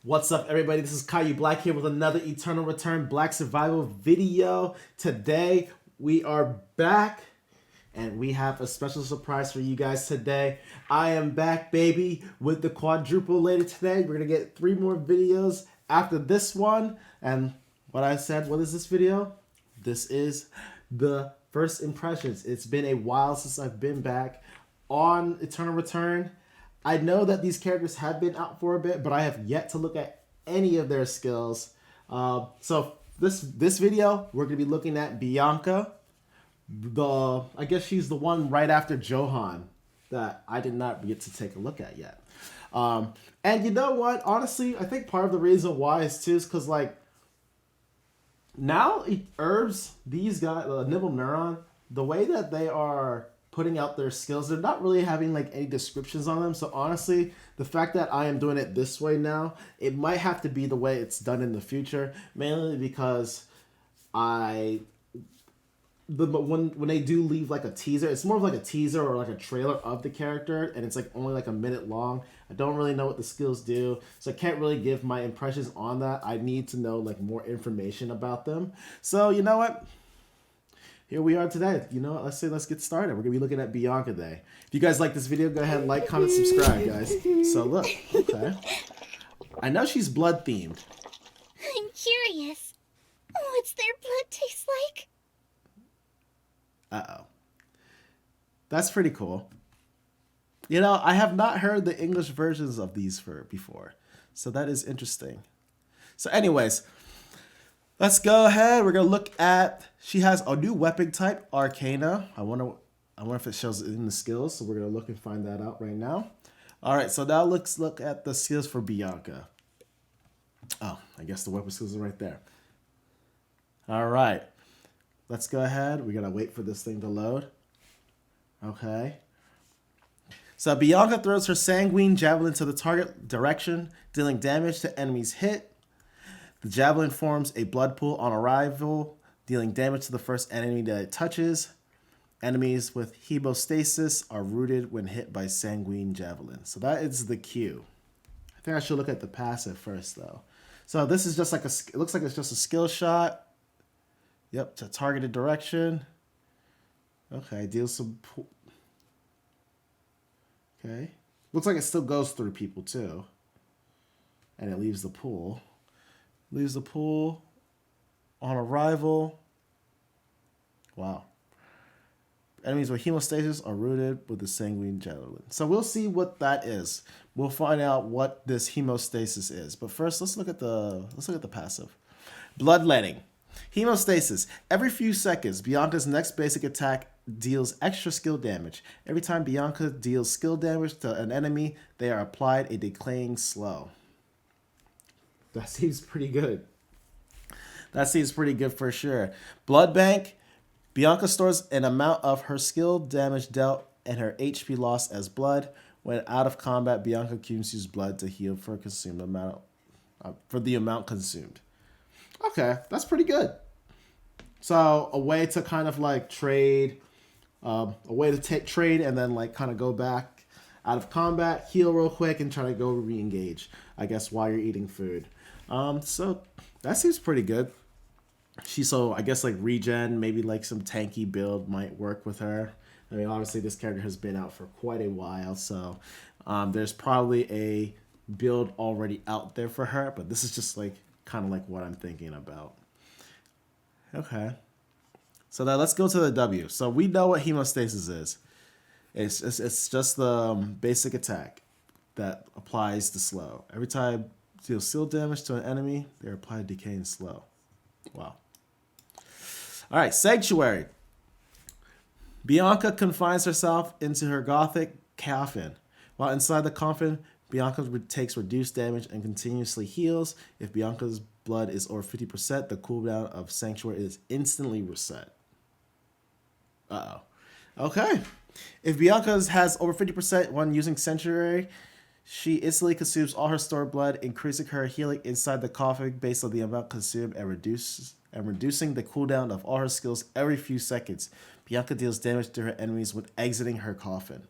What's up, everybody? This is Caillou Black here with another Eternal Return Black Survival video. Today, we are back, and we have a special surprise for you guys today. I am back, baby, with the quadruple later today. We're going to get 3 more videos after this one. And what I said, what is this video? This is the first impressions. It's been a while since I've been back on Eternal Return. I know that these characters have been out for a bit, but I have yet to look at any of their skills. So this video, we're gonna be looking at Bianca. I guess she's the one right after Johan that I did not get to take a look at yet. And you know what? Honestly, I think part of the reason why is because like now herbs, these guys, Nibble Neuron, the way that they are putting out their skills, they're not really having like any descriptions on them. So honestly, the fact that I am doing it this way now, it might have to be the way it's done in the future, mainly because when they do leave like a teaser, it's more of like a teaser or like a trailer of the character, and it's like only like a minute long. I don't really know what the skills do, so I can't really give my impressions on that. I need to know like more information about them. So you know what? Here we are today. You know what? Let's get started. We're gonna be looking at Bianca today. If you guys like this video, go ahead and like, comment, subscribe, guys. So look, okay. I know she's blood themed. I'm curious. What's their blood taste like? Uh-oh. That's pretty cool. You know, I have not heard the English versions of these before. So that is interesting. So anyways, let's go ahead. We're gonna look at. She has a new weapon type, Arcana. I wonder if it shows it in the skills. So we're gonna look and find that out right now. All right. So now let's look at the skills for Bianca. Oh, I guess the weapon skills are right there. All right. Let's go ahead. We gotta wait for this thing to load. Okay. So Bianca throws her sanguine javelin to the target direction, dealing damage to enemies hit. The javelin forms a blood pool on arrival, dealing damage to the first enemy that it touches. Enemies with hemostasis are rooted when hit by sanguine javelin. So that is the Q. I think I should look at the passive first, though. So this is just like it looks like it's just a skill shot. Yep, to targeted direction. Okay, deals some. Okay, looks like it still goes through people too, and it leaves the pool. Leaves the pool on arrival. Wow. Enemies with hemostasis are rooted with the sanguine javelin. So we'll see what that is. We'll find out what this hemostasis is. But first, let's look at the passive. Bloodletting. Hemostasis. Every few seconds, Bianca's next basic attack deals extra skill damage. Every time Bianca deals skill damage to an enemy, they are applied a decaying slow. That seems pretty good. That seems pretty good for sure. Blood Bank. Bianca stores an amount of her skill damage dealt and her HP lost as blood. When out of combat, Bianca consumes blood to heal for the amount consumed. Okay, that's pretty good. So a way to kind of like trade, trade and then like kind of go back out of combat, heal real quick, and try to go re-engage. I guess while you're eating food. So that seems pretty good. I guess like regen, maybe like some tanky build might work with her. I mean, obviously this character has been out for quite a while, so there's probably a build already out there for her. But this is just like kind of like what I'm thinking about. Okay. So now let's go to the W. So we know what hemostasis is. It's just the basic attack that applies the slow. Every time you deal skill damage to an enemy, they're applied decaying slow. Wow. All right, Sanctuary. Bianca confines herself into her gothic coffin. While inside the coffin, Bianca takes reduced damage and continuously heals. If Bianca's blood is over 50%, the cooldown of Sanctuary is instantly reset. Uh-oh. Okay. If Bianca has over 50% when using Sanctuary, she instantly consumes all her stored blood, increasing her healing inside the coffin based on the amount consumed and reducing the cooldown of all her skills every few seconds. Bianca deals damage to her enemies when exiting her coffin.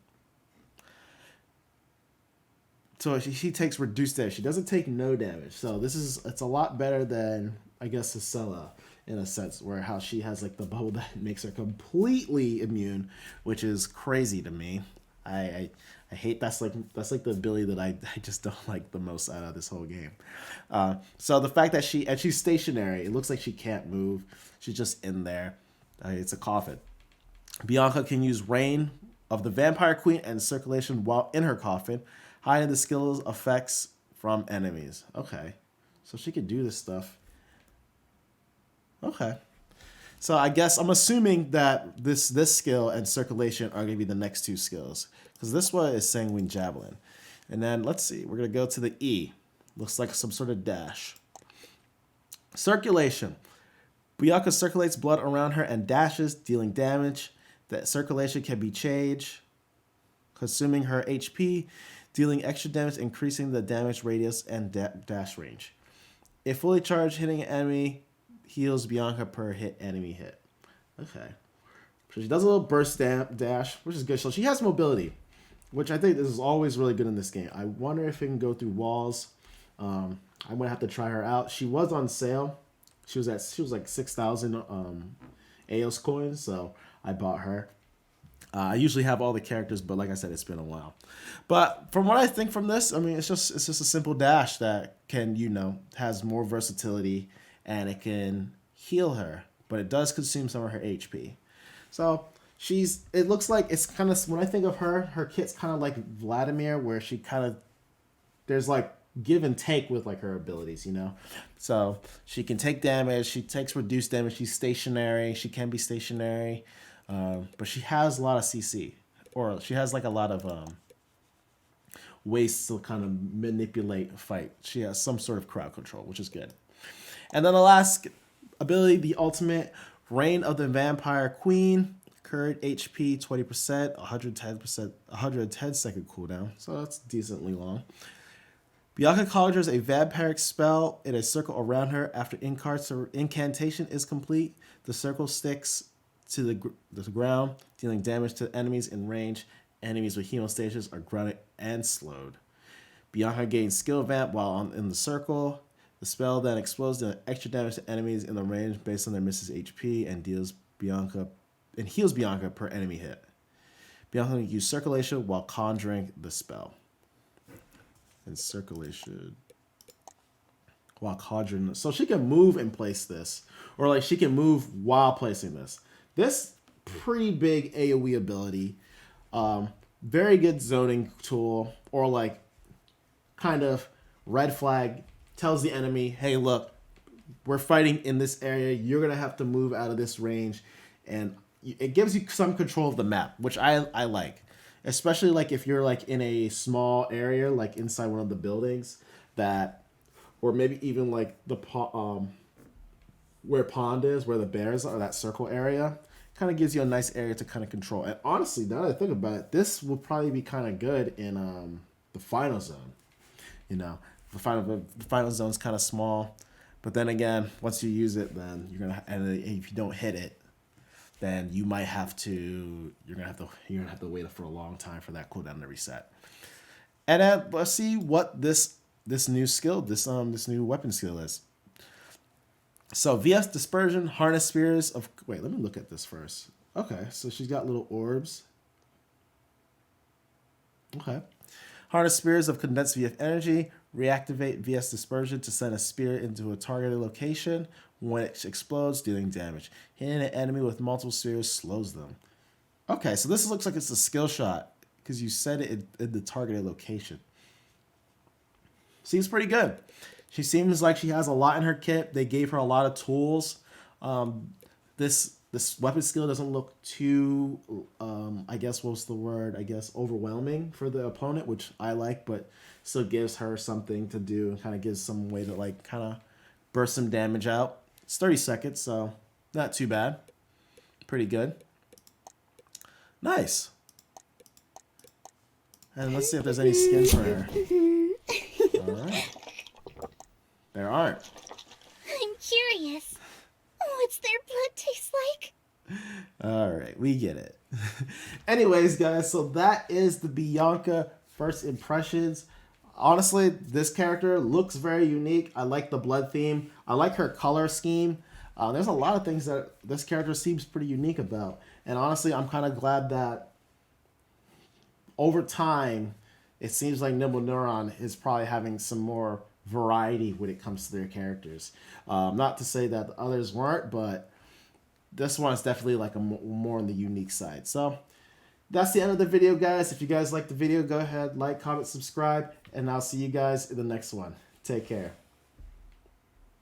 So she takes reduced damage. She doesn't take no damage. So it's a lot better than, I guess, Sicella in a sense, where how she has like the bubble that makes her completely immune, which is crazy to me. I hate that's like the ability that I just don't like the most out of this whole game. So the fact that she's stationary, it looks like she can't move. She's just in there. It's a coffin. Bianca can use Reign of the Vampire Queen and Circulation while in her coffin, hiding the skills effects from enemies. Okay, so she could do this stuff. Okay. So I guess I'm assuming that this skill and Circulation are going to be the next two skills. Because this one is Sanguine Javelin. And then, let's see, we're going to go to the E. Looks like some sort of dash. Circulation. Bianca circulates blood around her and dashes, dealing damage. That circulation can be changed, consuming her HP, dealing extra damage, increasing the damage radius and dash range. If fully charged, hitting an enemy heals Bianca per enemy hit. Okay. So she does a little burst dash, which is good. So she has mobility, which I think this is always really good in this game. I wonder if it can go through walls. I'm gonna have to try her out. She was on sale. She was like 6,000 AOS coins, so I bought her. I usually have all the characters, but like I said, it's been a while. But from what I think from this, I mean, it's just a simple dash that can, has more versatility, and it can heal her, but it does consume some of her HP. So it looks like it's kind of, when I think of her kit's kind of like Vladimir, where there's like give and take with like her abilities, So she can take damage, she takes reduced damage, she's stationary, she can be stationary, but she has a lot of CC, or she has like a lot of ways to kind of manipulate a fight. She has some sort of crowd control, which is good. And then the last ability, the ultimate, Reign of the Vampire Queen. Current HP 20%, 110 second cooldown, so that's decently long. Bianca conjures a vampiric spell in a circle around her. After incantation is complete, the circle sticks to the ground, dealing damage to enemies in range. Enemies with hemostasis are grounded and slowed. Bianca gains skill vamp while in the circle. The spell then explodes, dealing extra damage to enemies in the range based on their misses HP and heals Bianca per enemy hit. Bianca can use circulation while conjuring the spell. And circulation while conjuring. So she can move and place this, or like she can move while placing this. This pretty big AoE ability. Very good zoning tool, or like kind of red flag, tells the enemy, hey, look, we're fighting in this area. You're going to have to move out of this range. And it gives you some control of the map, which I like. Especially like if you're like in a small area, like inside one of the buildings or maybe even like the where pond is, where the bears are, that circle area, kind of gives you a nice area to kind of control. And honestly, now that I think about it, this will probably be kind of good in the final zone. The final zone's kind of small, but then again, once you use it, then and if you don't hit it, then you're gonna have to wait for a long time for that cooldown to reset. And then let's see what this new skill, this new weapon skill is. So VS Dispersion, Harness Spears of... Wait, let me look at this first. Okay, so she's got little orbs. Okay. Harness Spears of Condensed VF Energy. Reactivate VS Dispersion to send a spear into a targeted location. When it explodes, dealing damage. Hitting an enemy with multiple spears slows them. Okay, so this looks like it's a skill shot because you set it in the targeted location. Seems pretty good. She seems like she has a lot in her kit. They gave her a lot of tools. This weapon skill doesn't look too, overwhelming for the opponent, which I like, but still gives her something to do and kind of gives some way to like kind of burst some damage out. It's 30 seconds, so not too bad. Pretty good. Nice. And let's see if there's any skins for her. All right. There aren't. I'm curious. What's their blood taste like? All right, we get it. Anyways, guys, so that is the Bianca first impressions. honestly, this character looks very unique. I like the blood theme. I like her color scheme. There's a lot of things that this character seems pretty unique about. And honestly, I'm kind of glad that over time, it seems like Nimble Neuron is probably having some more variety when it comes to their characters. Not to say that the others weren't, but this one is definitely like more on the unique side. So that's the end of the video, guys. If you guys like the video, go ahead, like, comment, subscribe, and I'll see you guys in the next one. Take care.